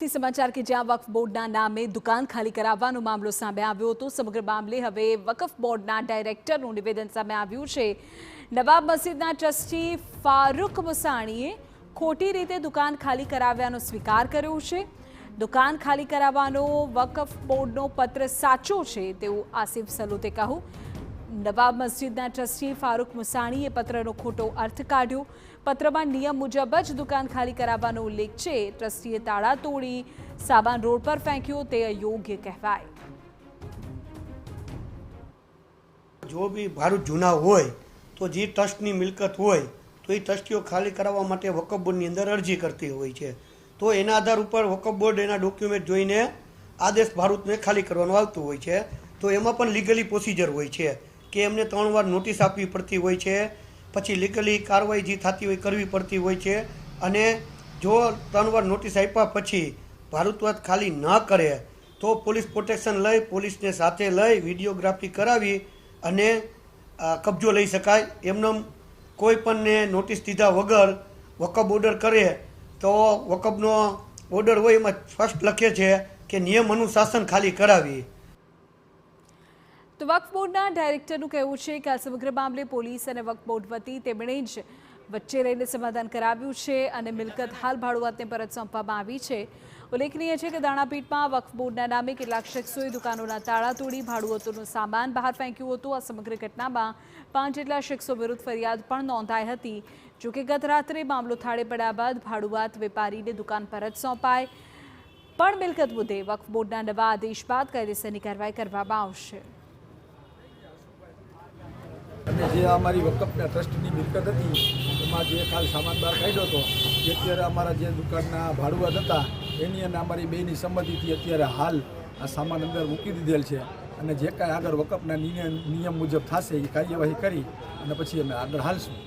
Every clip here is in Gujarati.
समाचार के ज्યાં વક્ફ બોર્ડના નામે દુકાન ખાલી કરાવવાનો મામલો સામે આવ્યો હતો। સમગ્ર મામલે હવે વકફ બોર્ડના ડાયરેક્ટરનું નિવેદન સામે આવ્યું છે। નવાબ મસ્જિદના ટ્રસ્ટી ફારૂક મુસાણીએ ખોટી રીતે દુકાન ખાલી કરાવ્યાનો સ્વીકાર કર્યો છે। દુકાન ખાલી કરાવવાનો વકફ બોર્ડનો પત્ર સાચો છે તેવું આસિફ સલોતે કહ્યું। નવાબ મસ્જિદના ટ્રસ્ટી ફારૂક મુસાણીએ પત્રનો ખોટો અર્થ કાઢ્યો। પત્રમાં નિયમ મુજબ જ દુકાન ખાલી કરાવવાનો ઉલ્લેખ છે। ટ્રસ્ટીએ તાળા તોડી સામાન રોડ પર ફેંક્યો તે અયોગ્ય કહેવાય। જો બી ભાડું જૂના હોય તો જે ટ્રસ્ટની મિલકત હોય તો એ ટ્રસ્ટીઓ ખાલી કરાવવા માટે વકફ બોર્ડની અંદર અરજી કરતી હોય છે। તો એના આધાર ઉપર વકફ બોર્ડ એના ડોક્યુમેન્ટ જોઈને આદેશ ભાડુતને ખાલી કરવાનું આવતું હોય છે। તો એમાં પણ લીગલી પ્રોસિજર હોય છે કે એમને 3 વાર નોટિસ આપવી પડતી હોય છે, પછી લીગલી કાર્યવાહી જે થતી હોય કરવી પડતી હોય છે। અને જો 3 વાર નોટિસ આપ્યા પછી ભાડુત ખાલી ન કરે તો પોલીસ પ્રોટેક્શન લઈ પોલીસને સાથે લઈ વિડીયોગ્રાફી કરાવી અને કબજો લઈ શકાય। એમને કોઈ પણને નોટિસ દીધા વગર વકફ ઓર્ડર કરે તો વકફનો ઓર્ડર હોય એમાં સ્પષ્ટ લખે છે કે નિયમ અનુશાસન ખાલી કરાવી। તો વક્ફ બોર્ડના ડાયરેક્ટરનું કહેવું છે કે આ સમગ્ર મામલે પોલીસ અને વક્ફ બોર્ડ વતી તેમણે જ વચ્ચે રહીને સમાધાન કરાવ્યું છે અને મિલકત હાલ ભાડુઆતને પરત સોંપવામાં આવી છે। ઉલ્લેખનીય છે કે દાણાપીઠમાં વક્ફ બોર્ડના નામે કેટલાક શખ્સોએ દુકાનોના તાળા તોડી ભાડુઆતોનું સામાન બહાર ફેંક્યું હતું। આ સમગ્ર ઘટનામાં 5 જેટલા શખ્સો વિરુદ્ધ ફરિયાદ પણ નોંધાઈ હતી। જોકે ગત રાત્રે મામલો થાળે પડ્યા બાદ ભાડુઆત વેપારીને દુકાન પરત સોંપાય પણ મિલકત મુદ્દે વક્ફ બોર્ડના નવા આદેશ બાદ કાયદેસરની કાર્યવાહી કરવામાં આવશે। અને જે અમારી વકફના ટ્રસ્ટની મિલકત હતી એમાં જે કાલ સામાન બહાર કાઢ્યો હતો એ અત્યારે અમારા જે દુકાનના ભાડુઆત હતા એની અને અમારી બેની સંમતિથી અત્યારે હાલ આ સામાન અંદર મૂકી દીધેલ છે અને જે કાંઈ આગળ વકફના નિયમ મુજબ થશે એ કાર્યવાહી કરી અને પછી અમે આગળ હાલશું।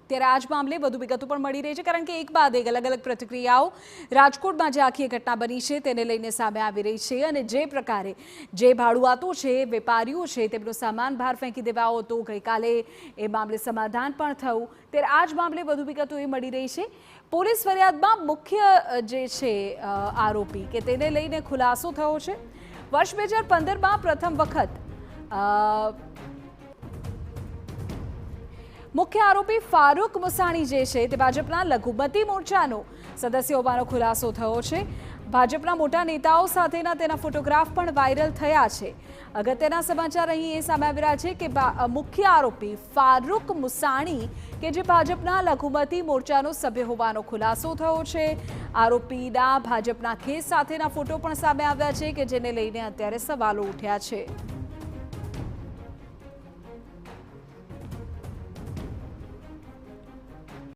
ત્યારે આજ મામલે વધુ વિગતો પણ મળી રહી છે કારણ કે એક બાદ એક અલગ અલગ પ્રતિક્રિયાઓ રાજકોટમાં જે આખી ઘટના બની છે તેને લઈને સામે આવી રહી છે અને જે પ્રકારે જે ભાડુઆતો છે વેપારીઓ છે તેમનો સામાન બહાર ફેંકી દેવાયો હતો ગઈકાલે એ મામલે સમાધાન પણ થયું। ત્યારે આજ મામલે વધુ વિગતો એ મળી રહી છે। પોલીસ ફરિયાદમાં મુખ્ય જે છે આરોપી કે તેને લઈને ખુલાસો થયો છે। વર્ષ 2015માં પ્રથમ વખત મુખ્ય આરોપી ફારૂક મુસાણી જે છે તે ભાજપના લઘુમતી મોરચાનો સદસ્ય હોવાનો ખુલાસો થયો છે। ભાજપના મોટા નેતાઓ સાથેના તેના ફોટોગ્રાફ પણ વાયરલ થયા છે। અગત્યના સમાચાર અહીં એ સામે આવી રહ્યા છે કે મુખ્ય આરોપી ફારૂક મુસાણી કે જે ભાજપના લઘુમતી મોરચાનો સભ્ય હોવાનો ખુલાસો થયો છે। આરોપીના ભાજપના ખેસ સાથેના ફોટો પણ સામે આવ્યા છે કે જેને લઈને અત્યારે સવાલો ઉઠ્યા છે।